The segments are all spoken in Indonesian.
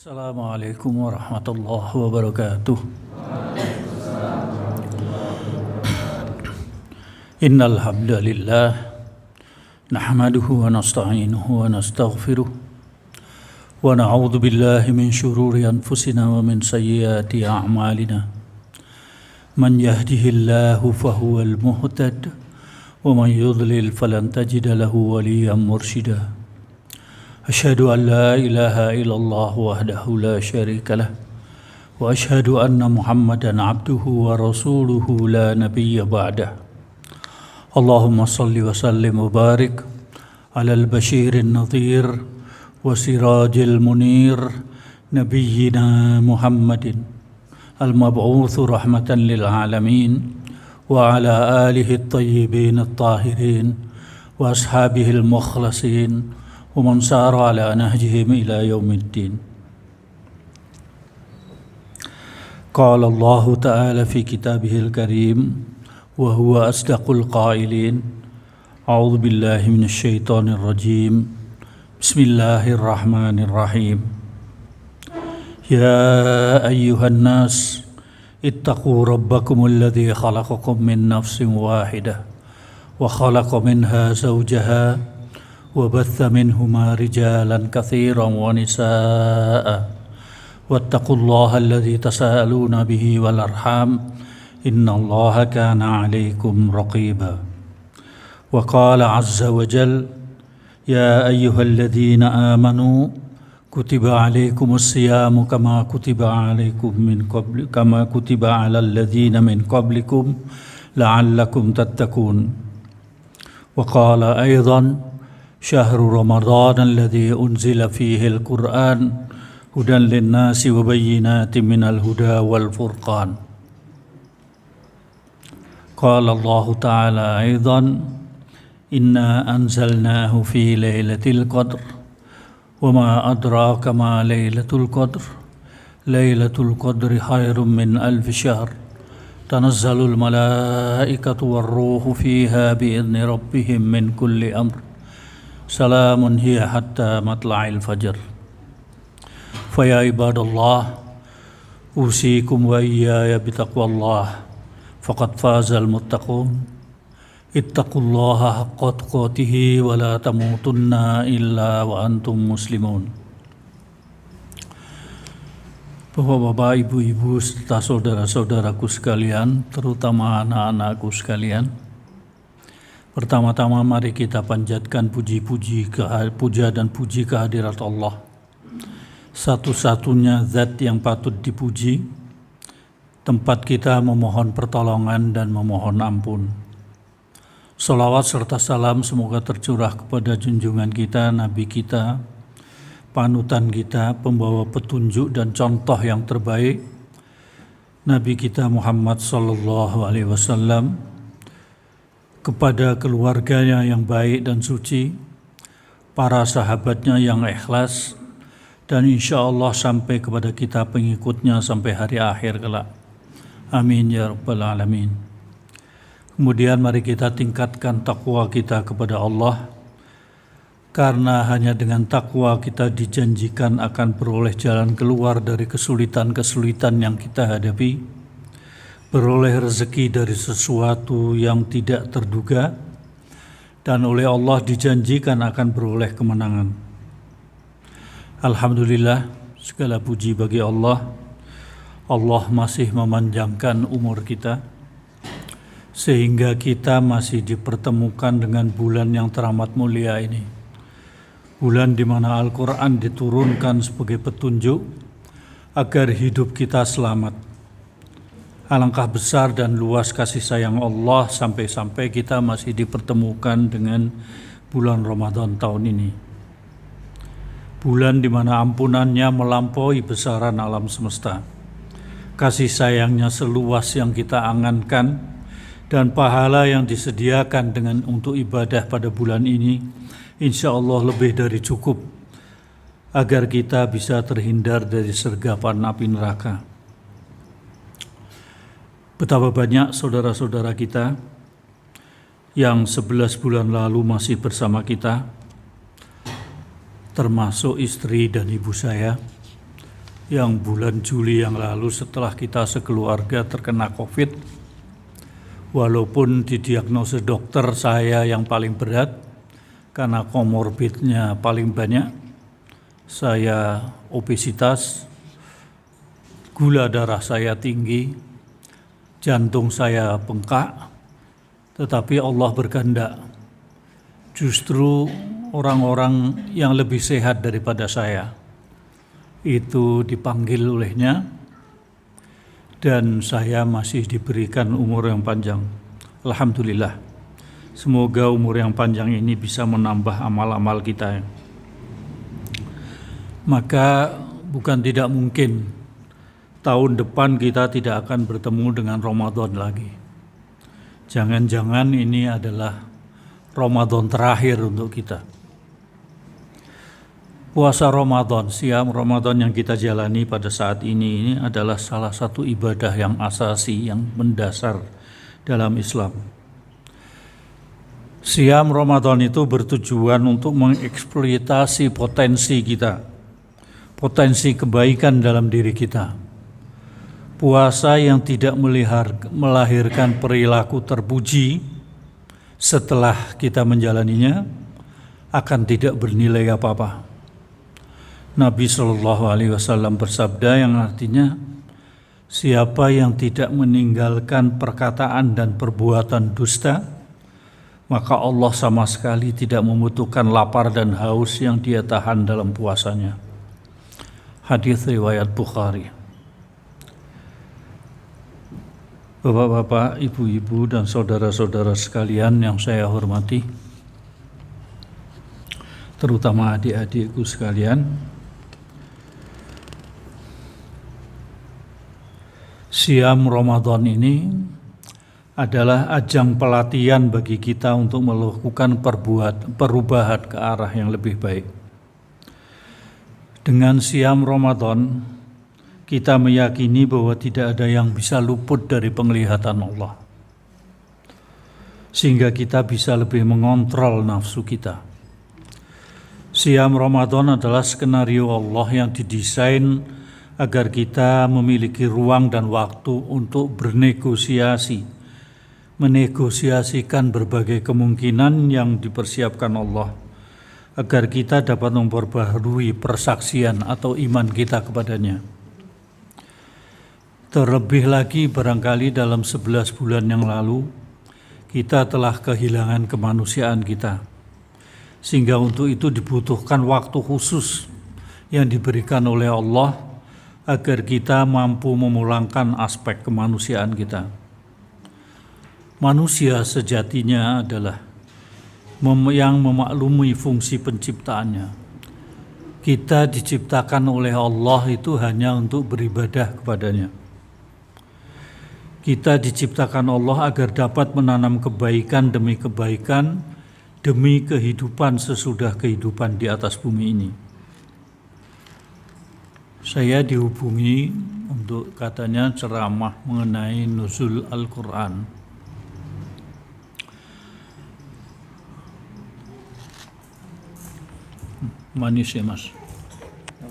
Assalamualaikum warahmatullahi wabarakatuh. Innal hamdalillah nahmaduhu wa nasta'inuhu wa nastaghfiruh wa na'udzu billahi min shururi anfusina wa min sayyiati a'malina. Man yahdihillahu fahuwal muhtad wa man yudlil falan tajida lahu waliyyan mursyida. أشهد أن لا إله إلا الله وحده لا شريك له وأشهد أن محمدا عبده ورسوله لا نبي بعده اللهم صل وسلم وبارك على البشير النذير وسراج المنير نبينا محمد المبعوث رحمة للعالمين وعلى آله الطيبين الطاهرين وأصحابه المخلصين ومن سار على نهجهم إلى يوم الدين. قال الله تعالى في كتابه الكريم وهو أصدق القائلين أعوذ بالله من الشيطان الرجيم بسم الله الرحمن الرحيم يا أيها الناس اتقوا ربكم الذي خلقكم من نفس واحدة وخلق منها زوجها وبث منهما رجالا كثيرا ونساء واتقوا الله الذي تساءلون به والأرحام إن الله كان عليكم رقيبا وقال عز وجل يا أيها الذين آمنوا كتب عليكم الصيام كما كتب على الذين من قبلكم لعلكم تتقون وقال أيضا شهر رمضان الذي أنزل فيه القرآن هدى للناس وبينات من الهدى والفرقان قال الله تعالى أيضا إنا أنزلناه في ليلة القدر وما أدراك ما ليلة القدر ليلة القدر خير من 1000 شهر تنزل الملائكة والروح فيها بإذن ربهم من كل أمر سلام هي حتى مطلع الفجر فيا عباد الله أوصيكم وإياي بتقوى الله فقد فاز المتقون اتقوا الله حق تقاته ولا تموتن إلا وأنتم مسلمون. Bapak-bapak, ibu-ibu, serta saudara-saudaraku sekalian, terutama anak-anakku sekalian, pertama-tama mari kita panjatkan puja dan puji kehadirat Allah, satu-satunya zat yang patut dipuji, tempat kita memohon pertolongan dan memohon ampun. Salawat serta salam semoga tercurah kepada junjungan kita, Nabi kita, panutan kita, pembawa petunjuk dan contoh yang terbaik, Nabi kita Muhammad sallallahu alaihi wasallam, kepada keluarganya yang baik dan suci, para sahabatnya yang ikhlas, dan insya Allah sampai kepada kita pengikutnya sampai hari akhir kelak. Amin ya rabbal alamin. Kemudian mari kita tingkatkan takwa kita kepada Allah, karena hanya dengan takwa kita dijanjikan akan beroleh jalan keluar dari kesulitan-kesulitan yang kita hadapi, beroleh rezeki dari sesuatu yang tidak terduga, dan oleh Allah dijanjikan akan beroleh kemenangan. Alhamdulillah, segala puji bagi Allah. Allah masih memanjangkan umur kita, sehingga kita masih dipertemukan dengan bulan yang teramat mulia ini. Bulan di mana Al-Quran diturunkan sebagai petunjuk agar hidup kita selamat. Alangkah besar dan luas kasih sayang Allah sampai-sampai kita masih dipertemukan dengan bulan Ramadan tahun ini. Bulan di mana ampunannya melampaui besaran alam semesta. Kasih sayangnya seluas yang kita angankan, dan pahala yang disediakan untuk ibadah pada bulan ini insya Allah lebih dari cukup agar kita bisa terhindar dari sergapan api neraka. Betapa banyak saudara-saudara kita yang 11 bulan lalu masih bersama kita, termasuk istri dan ibu saya, yang bulan Juli yang lalu setelah kita sekeluarga terkena COVID. Walaupun didiagnosis dokter saya yang paling berat karena komorbidnya paling banyak. Saya obesitas, gula darah saya tinggi, jantung saya bengkak, tetapi Allah berkehendak. Justru orang-orang yang lebih sehat daripada saya itu dipanggil olehnya, dan saya masih diberikan umur yang panjang. Alhamdulillah. Semoga umur yang panjang ini bisa menambah amal-amal kita. Maka bukan tidak mungkin tahun depan kita tidak akan bertemu dengan Ramadan lagi. Jangan-jangan ini adalah Ramadan terakhir untuk kita. Puasa Ramadan, siam Ramadan yang kita jalani pada saat ini adalah salah satu ibadah yang asasi, yang mendasar dalam Islam. Siam Ramadan itu bertujuan untuk mengeksploitasi potensi kita, potensi kebaikan dalam diri kita. Puasa yang tidak melahirkan perilaku terpuji setelah kita menjalaninya akan tidak bernilai apa-apa. Nabi SAW bersabda yang artinya, siapa yang tidak meninggalkan perkataan dan perbuatan dusta, maka Allah sama sekali tidak membutuhkan lapar dan haus yang dia tahan dalam puasanya. Hadis riwayat Bukhari. Bapak-bapak, ibu-ibu, dan saudara-saudara sekalian yang saya hormati, terutama adik-adikku sekalian, siam Ramadan ini adalah ajang pelatihan bagi kita untuk melakukan perubahan ke arah yang lebih baik. Dengan siam Ramadan, kita meyakini bahwa tidak ada yang bisa luput dari penglihatan Allah, sehingga kita bisa lebih mengontrol nafsu kita. Siam Ramadan adalah skenario Allah yang didesain agar kita memiliki ruang dan waktu untuk menegosiasikan berbagai kemungkinan yang dipersiapkan Allah, agar kita dapat memperbaharui persaksian atau iman kita kepadanya. Terlebih lagi barangkali dalam 11 bulan yang lalu, kita telah kehilangan kemanusiaan kita, sehingga untuk itu dibutuhkan waktu khusus yang diberikan oleh Allah agar kita mampu memulangkan aspek kemanusiaan kita. Manusia sejatinya adalah yang memaklumi fungsi penciptaannya. Kita diciptakan oleh Allah itu hanya untuk beribadah kepadanya. Kita diciptakan Allah agar dapat menanam kebaikan demi kebaikan, demi kehidupan sesudah kehidupan di atas bumi ini. Saya dihubungi untuk katanya ceramah mengenai nuzul Al-Quran. Manis ya mas?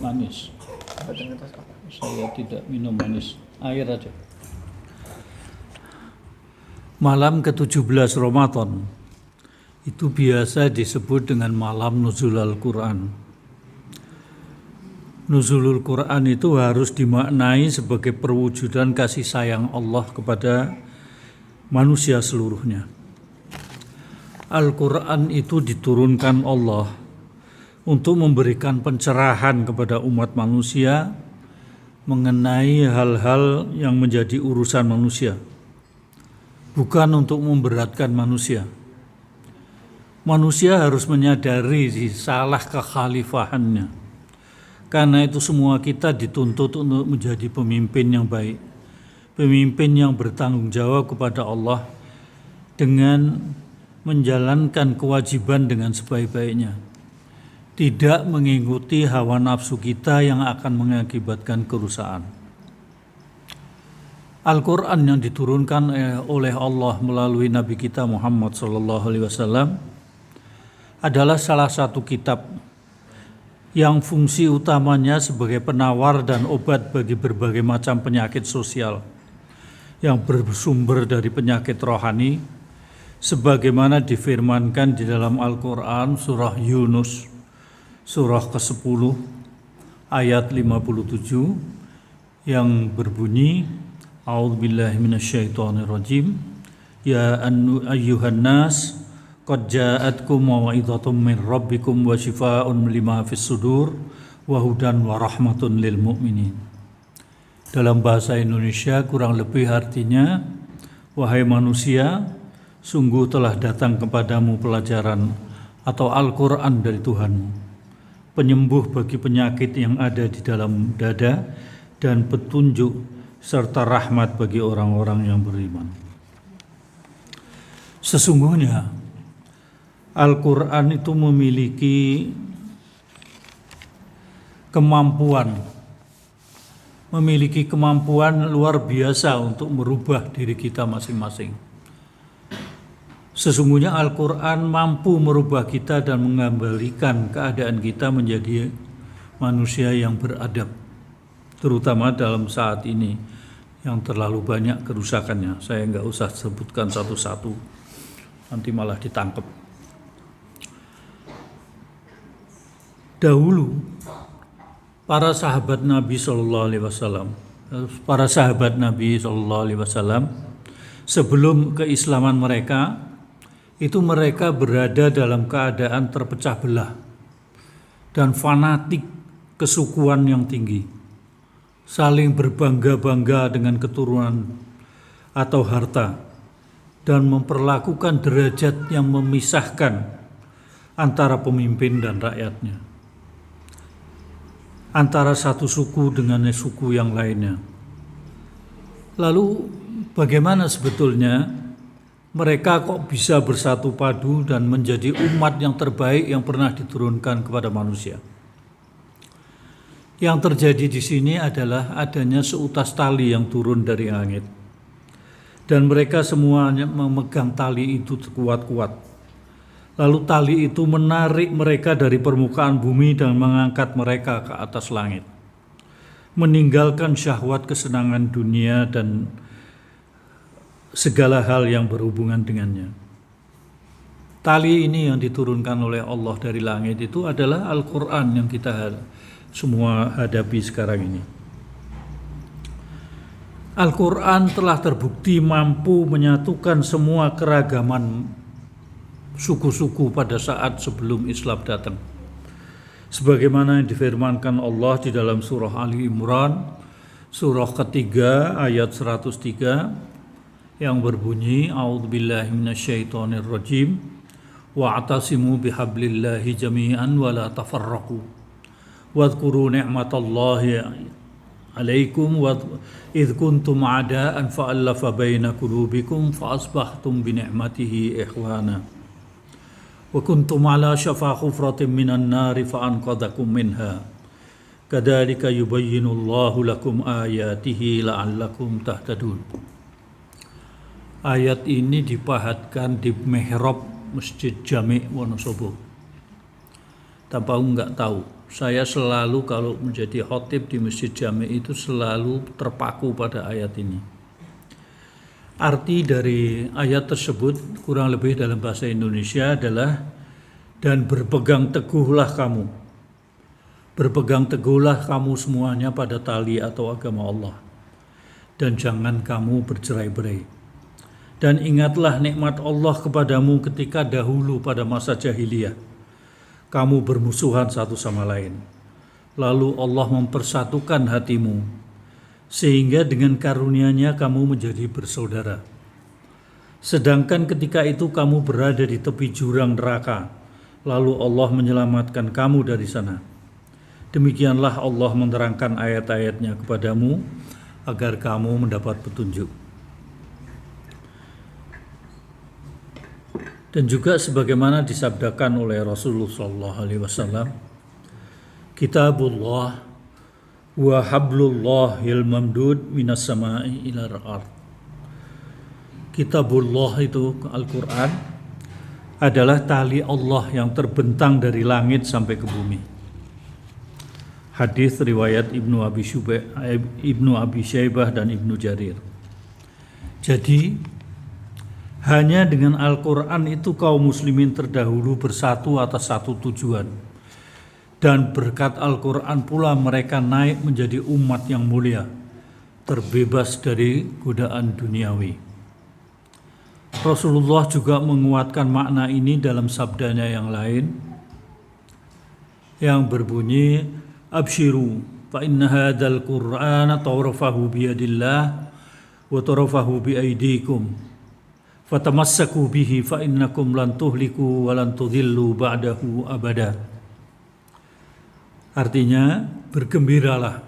Manis. Saya tidak minum manis, air aja. Malam ke-17 Ramadan itu biasa disebut dengan malam nuzul Al-Quran. Nuzulul Quran itu harus dimaknai sebagai perwujudan kasih sayang Allah kepada manusia seluruhnya. Al-Quran itu diturunkan Allah untuk memberikan pencerahan kepada umat manusia mengenai hal-hal yang menjadi urusan manusia, bukan untuk memberatkan manusia. Manusia harus menyadari salah kekhalifahannya. Karena itu semua kita dituntut untuk menjadi pemimpin yang baik, pemimpin yang bertanggung jawab kepada Allah dengan menjalankan kewajiban dengan sebaik-baiknya, tidak mengikuti hawa nafsu kita yang akan mengakibatkan kerusakan. Al-Quran yang diturunkan oleh Allah melalui Nabi kita Muhammad SAW adalah salah satu kitab yang fungsi utamanya sebagai penawar dan obat bagi berbagai macam penyakit sosial yang bersumber dari penyakit rohani, sebagaimana difirmankan di dalam Al-Quran surah Yunus, surah ke-10 ayat 57 yang berbunyi, A'udzubillahi minasyaitonirrajim, ya ayyuhan nas qad ja'atkum mau'izatum min rabbikum wa shifaa'un lima fis sudur wa hudan wa rahmatun lil mu'minin. Dalam bahasa Indonesia kurang lebih artinya, wahai manusia, sungguh telah datang kepadamu pelajaran atau Al-Quran dari Tuhanmu, penyembuh bagi penyakit yang ada di dalam dada dan petunjuk serta rahmat bagi orang-orang yang beriman. Sesungguhnya Al-Quran itu memiliki kemampuan luar biasa untuk merubah diri kita masing-masing. Sesungguhnya Al-Quran mampu merubah kita dan mengembalikan keadaan kita menjadi manusia yang beradab, terutama dalam saat ini yang terlalu banyak kerusakannya. Saya nggak usah sebutkan satu-satu, nanti malah ditangkap. Dahulu para sahabat Nabi SAW, sebelum keislaman mereka, itu mereka berada dalam keadaan terpecah belah dan fanatik kesukuan yang tinggi, saling berbangga-bangga dengan keturunan atau harta, dan memperlakukan derajat yang memisahkan antara pemimpin dan rakyatnya, antara satu suku dengan suku yang lainnya. Lalu bagaimana sebetulnya mereka kok bisa bersatu padu dan menjadi umat yang terbaik yang pernah diturunkan kepada manusia? Yang terjadi di sini adalah adanya seutas tali yang turun dari langit, dan mereka semuanya memegang tali itu kuat-kuat. Lalu tali itu menarik mereka dari permukaan bumi dan mengangkat mereka ke atas langit, meninggalkan syahwat kesenangan dunia dan segala hal yang berhubungan dengannya. Tali ini yang diturunkan oleh Allah dari langit itu adalah Al-Quran yang kita semua hadapi sekarang ini. Al-Quran telah terbukti mampu menyatukan semua keragaman suku-suku pada saat sebelum Islam datang, sebagaimana yang difirmankan Allah di dalam surah Ali Imran, surah ketiga ayat 103 yang berbunyi, A'udzubillahi minasyaitonirrajim, wa'tasimu bihablillahi jami'an wa la tafarraqu wadhkuru ni'matallahi alaikum idh kuntum a'da'an fa'allafa baina qulubikum fa'asbahtum bi ni'matihi ikhwana wa kuntum ala syafa khufratin minan nari fa'anqadhakum minha kadzalika yubayyinullahu lakum ayatihi la'allakum tahtadun. Ayat ini dipahatkan di mihrab Masjid Jami' Wonosobo. Tanpa nggak tahu, saya selalu kalau menjadi khatib di Masjid Jami' itu selalu terpaku pada ayat ini. Arti dari ayat tersebut kurang lebih dalam bahasa Indonesia adalah, dan berpegang teguhlah kamu semuanya pada tali atau agama Allah, dan jangan kamu bercerai-berai. Dan ingatlah nikmat Allah kepadamu ketika dahulu pada masa jahiliyah kamu bermusuhan satu sama lain, lalu Allah mempersatukan hatimu sehingga dengan karunia-Nya kamu menjadi bersaudara. Sedangkan ketika itu kamu berada di tepi jurang neraka, lalu Allah menyelamatkan kamu dari sana. Demikianlah Allah menerangkan ayat-ayat-Nya kepadamu agar kamu mendapat petunjuk. Dan juga sebagaimana disabdakan oleh Rasulullah SAW, Kitabullah wa hablullahil mamdud minas sama'i ilal ard. Kitabullah itu Al-Quran adalah tali Allah yang terbentang dari langit sampai ke bumi. Hadis riwayat Ibnu Abi Syaibah dan Ibnu Jarir. Jadi hanya dengan Al-Quran itu kaum muslimin terdahulu bersatu atas satu tujuan. Dan berkat Al-Quran pula mereka naik menjadi umat yang mulia, terbebas dari godaan duniawi. Rasulullah juga menguatkan makna ini dalam sabdanya yang lain yang berbunyi, Abshiru fa inna hadzal Qur'ana tawrafahu biyadillah wa tawrafahu biaidikum fatamassaku bihi fa innakum lan tuhliku wa lan tudhillu ba'dahu abada. Artinya, bergembiralah.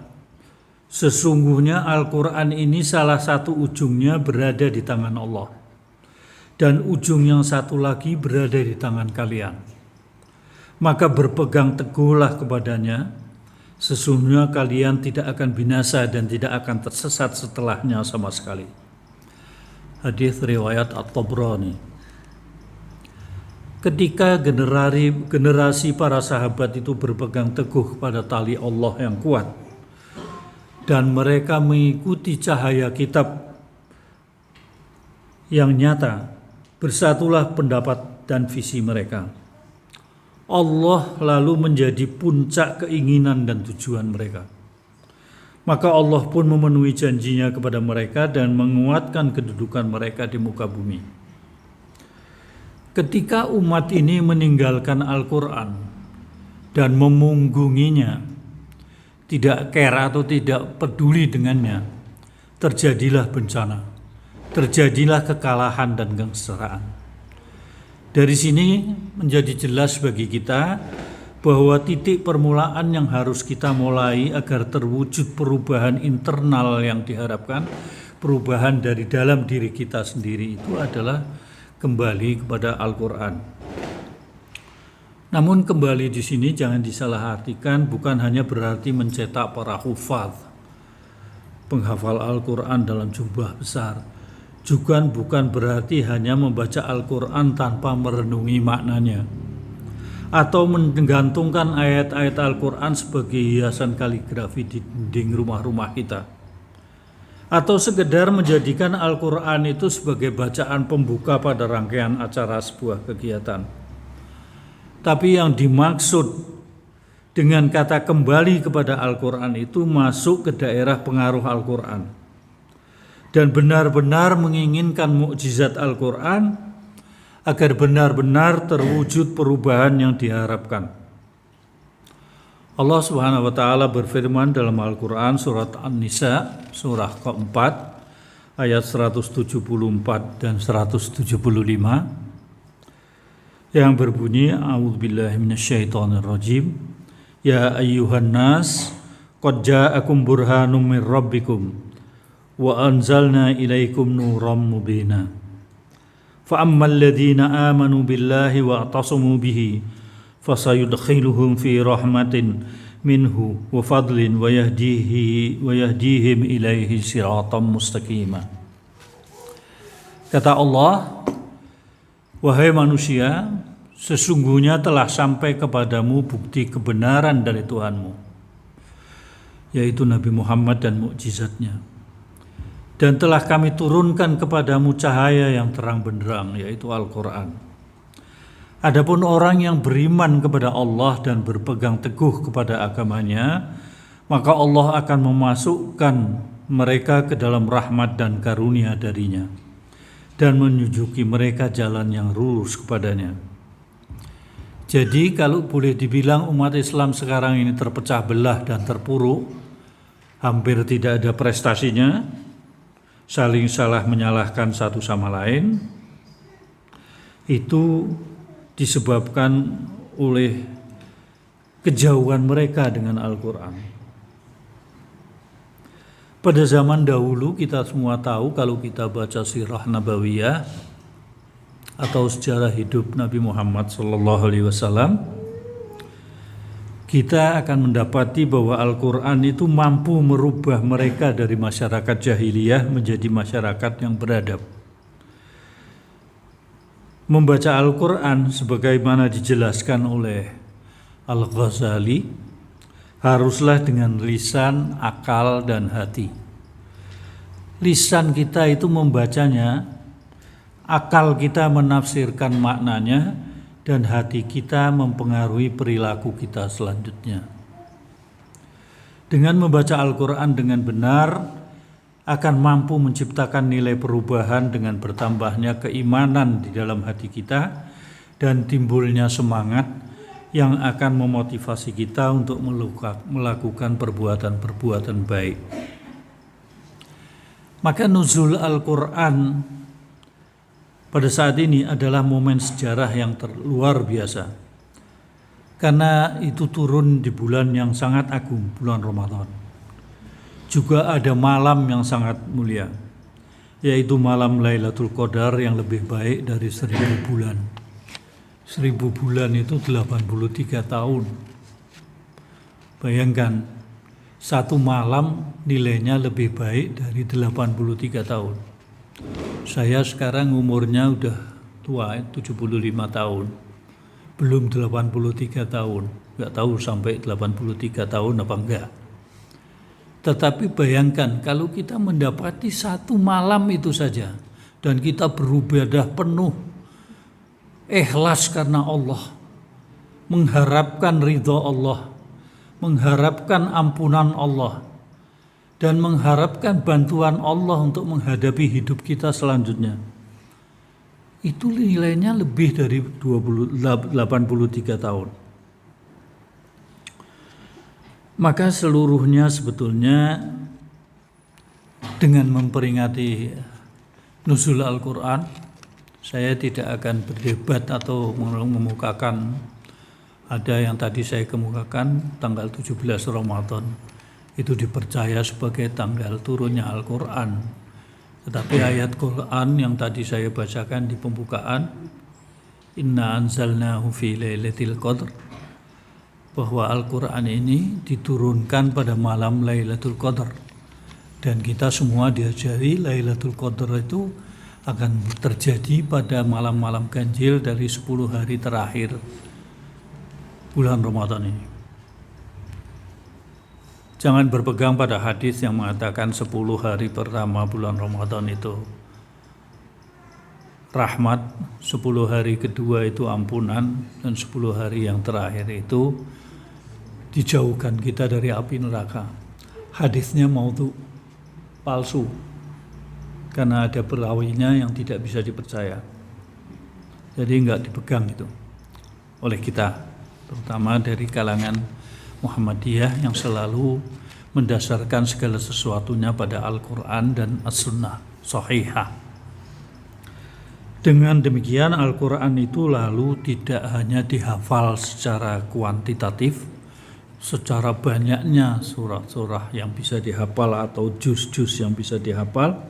Sesungguhnya Al-Quran ini salah satu ujungnya berada di tangan Allah. Dan ujung yang satu lagi berada di tangan kalian. Maka berpegang teguhlah kepadanya. Sesungguhnya kalian tidak akan binasa dan tidak akan tersesat setelahnya sama sekali. Hadis riwayat At-Tabrani. Ketika generasi para sahabat itu berpegang teguh pada tali Allah yang kuat dan mereka mengikuti cahaya kitab yang nyata, bersatulah pendapat dan visi mereka. Allah lalu menjadi puncak keinginan dan tujuan mereka. Maka Allah pun memenuhi janjinya kepada mereka dan menguatkan kedudukan mereka di muka bumi. Ketika umat ini meninggalkan Al-Quran dan memunggunginya, tidak care atau tidak peduli dengannya, terjadilah bencana, terjadilah kekalahan dan kesengsaraan. Dari sini menjadi jelas bagi kita bahwa titik permulaan yang harus kita mulai agar terwujud perubahan internal yang diharapkan, perubahan dari dalam diri kita sendiri itu adalah kembali kepada Al-Quran. Namun kembali di sini jangan disalahartikan, bukan hanya berarti mencetak para hufadz, penghafal Al-Quran dalam jumlah besar. Juga bukan berarti hanya membaca Al-Quran tanpa merenungi maknanya. Atau menggantungkan ayat-ayat Al-Quran sebagai hiasan kaligrafi di dinding rumah-rumah kita. Atau sekedar menjadikan Al-Quran itu sebagai bacaan pembuka pada rangkaian acara sebuah kegiatan. Tapi yang dimaksud dengan kata kembali kepada Al-Quran itu masuk ke daerah pengaruh Al-Quran. Dan benar-benar menginginkan mukjizat Al-Quran agar benar-benar terwujud perubahan yang diharapkan. Allah Subhanahu wa taala berfirman dalam Al-Qur'an surat An-Nisa surah keempat ayat 174 dan 175 yang berbunyi, A'udzubillahi minasyaitonirrajim, ya ayyuhan nas qad ja'akum burhanum mir rabbikum wa anzalna ilaikum nuram mubina fa ammal ladzina amanu billahi wa atasamu bihi fasayudkhiluhum fi rahmatin minhu wa fadlin wa yahdihim ilaihi siratan mustaqima. Kata Allah, wahai manusia, sesungguhnya telah sampai kepadamu bukti kebenaran dari Tuhanmu, yaitu Nabi Muhammad dan mukjizatnya. Dan telah kami turunkan kepadamu cahaya yang terang benderang, yaitu Al-Quran. Adapun orang yang beriman kepada Allah dan berpegang teguh kepada agamanya, maka Allah akan memasukkan mereka ke dalam rahmat dan karunia darinya dan menunjuki mereka jalan yang lurus kepadanya. Jadi kalau boleh dibilang umat Islam sekarang ini terpecah belah dan terpuruk, hampir tidak ada prestasinya, saling salah menyalahkan satu sama lain, itu disebabkan oleh kejauhan mereka dengan Al-Quran. Pada zaman dahulu kita semua tahu, kalau kita baca sirah nabawiyah atau sejarah hidup Nabi Muhammad SAW, kita akan mendapati bahwa Al-Quran itu mampu merubah mereka dari masyarakat jahiliyah menjadi masyarakat yang beradab. Membaca Al-Quran sebagaimana dijelaskan oleh Al-Ghazali, haruslah dengan lisan, akal, dan hati. Lisan kita itu membacanya, akal kita menafsirkan maknanya, dan hati kita mempengaruhi perilaku kita selanjutnya. Dengan membaca Al-Quran dengan benar, akan mampu menciptakan nilai perubahan dengan bertambahnya keimanan di dalam hati kita dan timbulnya semangat yang akan memotivasi kita untuk melakukan perbuatan-perbuatan baik. Maka nuzul Al-Quran pada saat ini adalah momen sejarah yang luar biasa, karena itu turun di bulan yang sangat agung, bulan Ramadan. Juga ada malam yang sangat mulia, yaitu malam Lailatul Qadar yang lebih baik dari 1000 bulan. 1000 bulan itu 83 tahun. Bayangkan, satu malam nilainya lebih baik dari 83 tahun. Saya sekarang umurnya udah tua, 75 tahun. Belum 83 tahun. Nggak tahu sampai 83 tahun apa enggak. Tetapi bayangkan kalau kita mendapati satu malam itu saja dan kita beribadah penuh, ikhlas karena Allah, mengharapkan ridha Allah, mengharapkan ampunan Allah, dan mengharapkan bantuan Allah untuk menghadapi hidup kita selanjutnya. Itu nilainya lebih dari 83 tahun. Maka seluruhnya sebetulnya dengan memperingati nuzul Al-Quran, saya tidak akan berdebat atau mengemukakan ada yang tadi saya kemukakan tanggal 17 Ramadan itu dipercaya sebagai tanggal turunnya Al-Quran. Tetapi ayat Quran yang tadi saya bacakan di pembukaan, Inna anzalnahu fi lailatul qadr, bahwa Al-Quran ini diturunkan pada malam Lailatul Qadar, dan kita semua diajari Lailatul Qadar itu akan terjadi pada malam-malam ganjil dari 10 hari terakhir bulan Ramadan ini. Jangan berpegang pada hadis yang mengatakan 10 hari pertama bulan Ramadan itu rahmat, 10 hari kedua itu ampunan, dan 10 hari yang terakhir itu dijauhkan kita dari api neraka. Hadisnya maudhu, palsu, karena ada perawinya yang tidak bisa dipercaya. Jadi enggak dipegang itu oleh kita, terutama dari kalangan Muhammadiyah yang selalu mendasarkan segala sesuatunya pada Al-Quran dan As-Sunnah Sahihah. Dengan demikian Al-Quran itu lalu tidak hanya dihafal secara kuantitatif, secara banyaknya surah-surah yang bisa dihafal atau juz-juz yang bisa dihafal,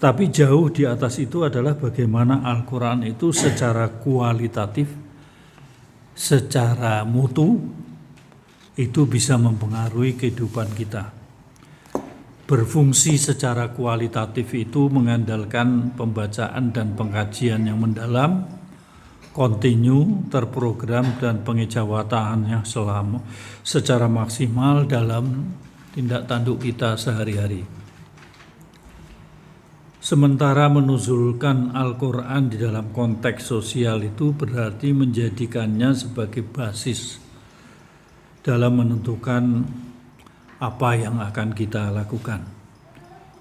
tapi jauh di atas itu adalah bagaimana Al-Quran itu secara kualitatif, secara mutu, itu bisa mempengaruhi kehidupan kita. Berfungsi secara kualitatif itu mengandalkan pembacaan dan pengkajian yang mendalam, kontinu, terprogram, dan pengejawataannya secara maksimal dalam tindak tanduk kita sehari-hari. Sementara menuzulkan Al-Quran di dalam konteks sosial itu berarti menjadikannya sebagai basis dalam menentukan apa yang akan kita lakukan.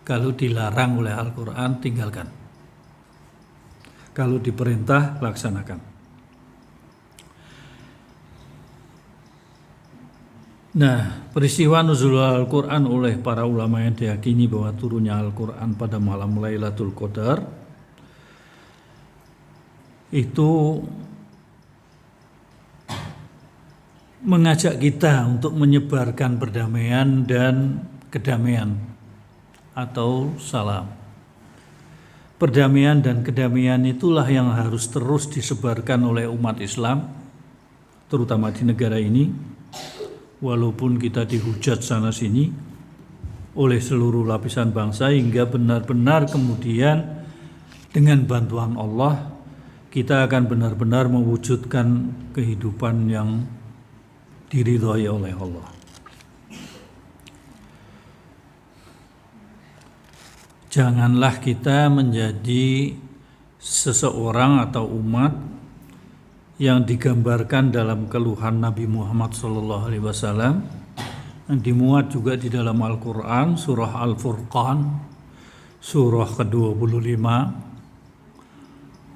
Kalau dilarang oleh Al-Quran, tinggalkan. Kalau diperintah, laksanakan. Nah, peristiwa nuzul Al-Quran oleh para ulama yang diyakini bahwa turunnya Al-Quran pada malam Lailatul Qadar itu mengajak kita untuk menyebarkan perdamaian dan kedamaian atau salam. Perdamaian dan kedamaian itulah yang harus terus disebarkan oleh umat Islam, terutama di negara ini, walaupun kita dihujat sana-sini oleh seluruh lapisan bangsa, hingga benar-benar kemudian dengan bantuan Allah kita akan benar-benar mewujudkan kehidupan yang diridhai oleh Allah. Janganlah kita menjadi seseorang atau umat yang digambarkan dalam keluhan Nabi Muhammad SAW, yang dimuat juga di dalam Al-Quran, surah Al-Furqan, surah ke-25,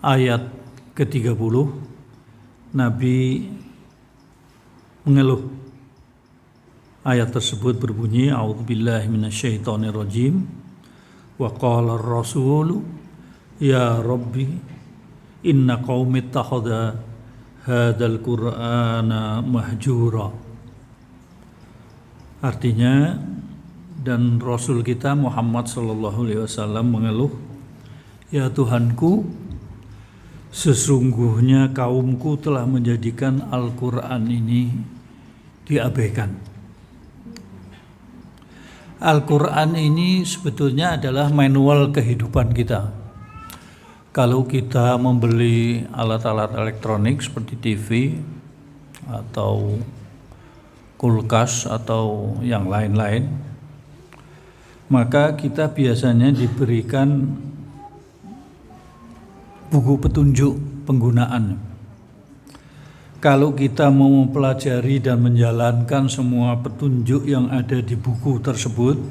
ayat ke-30, Nabi mengeluh. Ayat tersebut berbunyi, A'udzubillahi minasyaitonirrajim, wa qala ar-rasulu ya Rabbi inna qaumi ittakhadha hadzal qur'ana mahjura. Artinya, dan Rasul kita Muhammad SAW mengeluh, ya Tuhanku, sesungguhnya kaumku telah menjadikan Al-Quran ini diabaikan. Al-Quran ini sebetulnya adalah manual kehidupan kita. Kalau kita membeli alat-alat elektronik seperti TV atau kulkas atau yang lain-lain, maka kita biasanya diberikan buku petunjuk penggunaan. Kalau kita mau mempelajari dan menjalankan semua petunjuk yang ada di buku tersebut,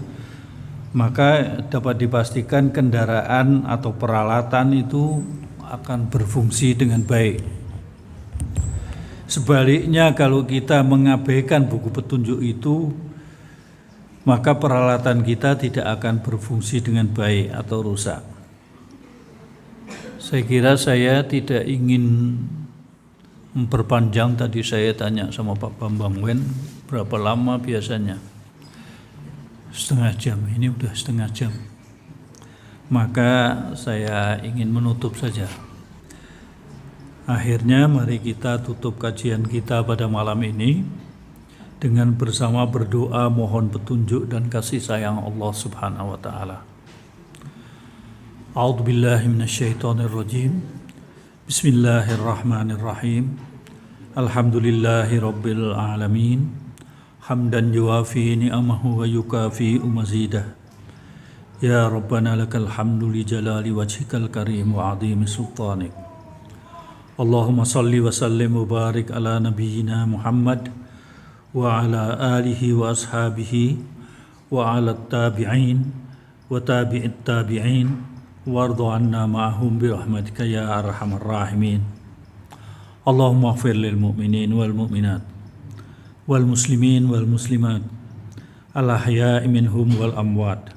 maka dapat dipastikan kendaraan atau peralatan itu akan berfungsi dengan baik. Sebaliknya, kalau kita mengabaikan buku petunjuk itu, maka peralatan kita tidak akan berfungsi dengan baik atau rusak. Saya kira saya tidak ingin memperpanjang. Tadi saya tanya sama Pak Bambang Wen, berapa lama biasanya? Setengah jam, ini udah setengah jam. Maka saya ingin menutup saja. Akhirnya mari kita tutup kajian kita pada malam ini dengan bersama berdoa mohon petunjuk dan kasih sayang Allah Subhanahu wa taala. A'udzubillahi minasyaitonirrajim. Bismillahirrahmanirrahim. Alhamdulillahirabbil alamin. Hamdan yuwafi ni'amahu wa yukafi mazidah. Ya Rabbana lakal hamdu li jalali wajhikal karim wa azimi sultanik. Allahumma salli wa sallim wa barik ala nabiyyina Muhammad wa ala alihi wa ashabihi wa ala tabi'in wa tabi'it tabi'in wardu anna ma'ahum birahmatika ya arhamar rahimin. Allahumma ighfir lil mu'minin wal mu'minat wal muslimin wal muslimat al ahya'i minhum wal amwat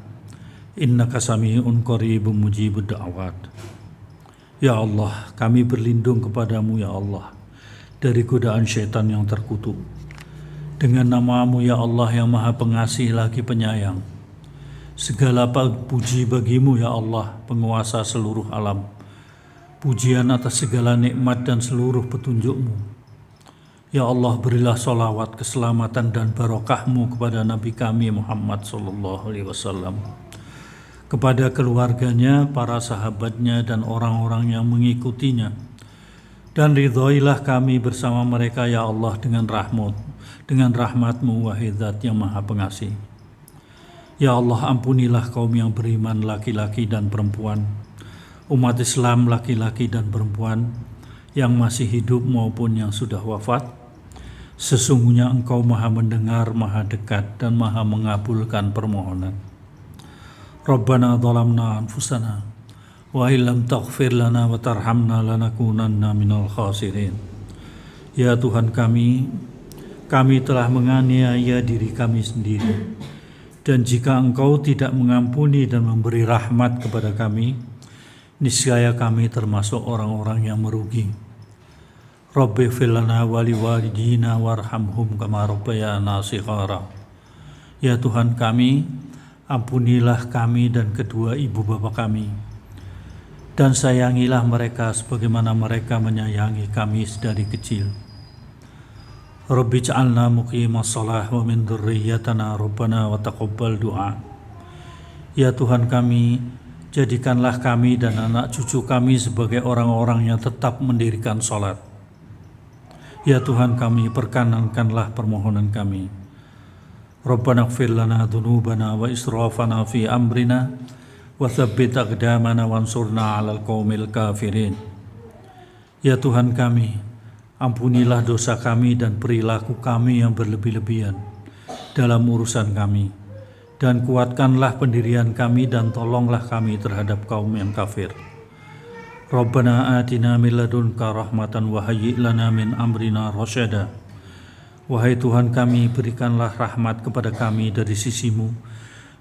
innaka sami'un qaribun mujibud da'awat. Ya Allah, kami berlindung kepadamu ya Allah dari godaan syaitan yang terkutuk. Dengan nama-Mu ya Allah yang Maha Pengasih lagi Penyayang, segala puji bagimu ya Allah, penguasa seluruh alam. Pujian atas segala nikmat dan seluruh petunjuk-Mu. Ya Allah, berilah sholawat, keselamatan dan barokah-Mu kepada Nabi kami Muhammad SAW, kepada keluarganya, para sahabatnya, dan orang-orang yang mengikutinya. Dan ridhoilah kami bersama mereka ya Allah dengan rahmat-Mu wahai Zat yang Maha Pengasih. Ya Allah, ampunilah kaum yang beriman laki-laki dan perempuan, umat Islam laki-laki dan perempuan, yang masih hidup maupun yang sudah wafat. Sesungguhnya Engkau Maha mendengar, Maha dekat, dan Maha mengabulkan permohonan. Rabbana zalamna anfusana wa illam taghfir lana wa tarhamna lanakunanna minal khasirin. Ya Tuhan kami telah menganiaya diri kami sendiri, dan jika Engkau tidak mengampuni dan memberi rahmat kepada kami, niscaya kami termasuk orang-orang yang merugi. Rabbi ighfir lana wa liwalidina warhamhum kama rabbayana shighara. Ya Tuhan kami, ampunilah kami dan kedua ibu bapa kami, dan sayangilah mereka sebagaimana mereka menyayangi kami sedari kecil. Rabbi ja'alna muqimas shalah wa min dzurriyyatina rabbana wa taqabbal du'a. Ya Tuhan kami, jadikanlah kami dan anak cucu kami sebagai orang-orang yang tetap mendirikan salat. Ya Tuhan kami, perkenankanlah permohonan kami. Rabbana ighfir lana dzunubana wa israfana fi amrina wa tsabbit aqdamana wansurna 'alal qaumil kafirin. Ya Tuhan kami, ampunilah dosa kami dan perilaku kami yang berlebih-lebihan dalam urusan kami, dan kuatkanlah pendirian kami dan tolonglah kami terhadap kaum yang kafir. Rabbana atina min ladunka rahmatan wa hayyi' lana min amrina rasyada. Wahai Tuhan kami, berikanlah rahmat kepada kami dari sisimu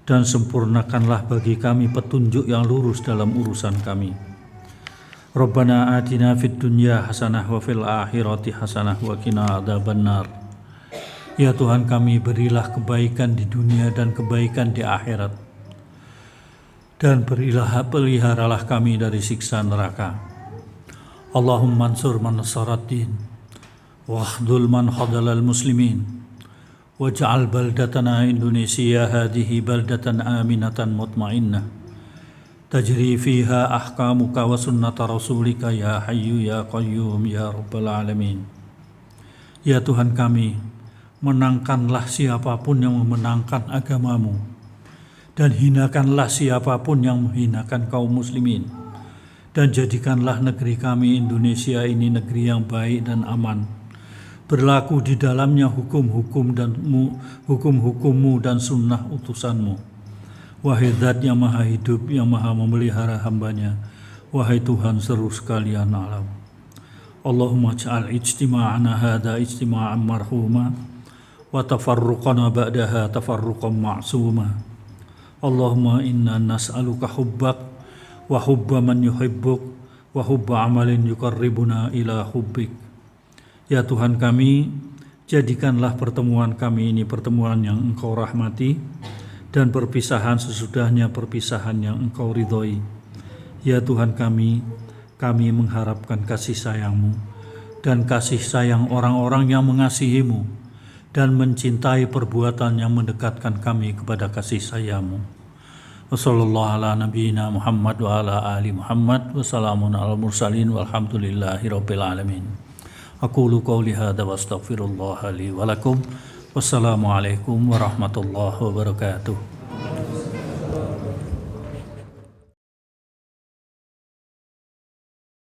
dan sempurnakanlah bagi kami petunjuk yang lurus dalam urusan kami. Rabbana atina fid dunya hasanah wa fil akhirati hasanah wa qina adzabannar. Ya Tuhan kami, berilah kebaikan di dunia dan kebaikan di akhirat, dan peliharalah kami dari siksa neraka. Allahumma ansur man nasaraddin wahdul man khadalal muslimin waj'al baldatana Indonesia hadhihi baldatan aminatan mutmainnah tajri fiha ahkamuka wa sunnata rasulika ya hayyu ya qayyum ya rabbal alamin. Ya Tuhan kami, menangkanlah siapapun yang memenangkan agamamu, dan hinakanlah siapapun yang menghinakan kaum muslimin, dan jadikanlah negeri kami Indonesia ini negeri yang baik dan aman, berlaku di dalamnya hukum-hukummu dan sunnah utusanmu. Wahai Zat yang maha hidup, yang maha memelihara hambanya, wahai Tuhan seluruh sekalian alam. Allahumma ja'al ijtima'ana hadha ijtima'an marhuma wa tafarruqana ba'daha tafarruqan ma'suma. Allahumma inna nas'aluka hubbak wa hubba man yuhibbuk wa hubba amalin yuqarribuna ila hubbik. Ya Tuhan kami, jadikanlah pertemuan kami ini pertemuan yang Engkau rahmati, dan perpisahan sesudahnya perpisahan yang Engkau ridhoi. Ya Tuhan kami mengharapkan kasih sayang-Mu dan kasih sayang orang-orang yang mengasihi-Mu dan mencintai perbuatan yang mendekatkan kami kepada kasih sayang-Mu. Wassallallahu ala nabiyyina Muhammad wa ala ali Muhammad wa salamun ala mursalin walhamdulillahi rabbil alamin. Aqulu qawli hadza wa astaghfirullah li wa lakum. Wassalamu alaikum warahmatullahi wabarakatuh.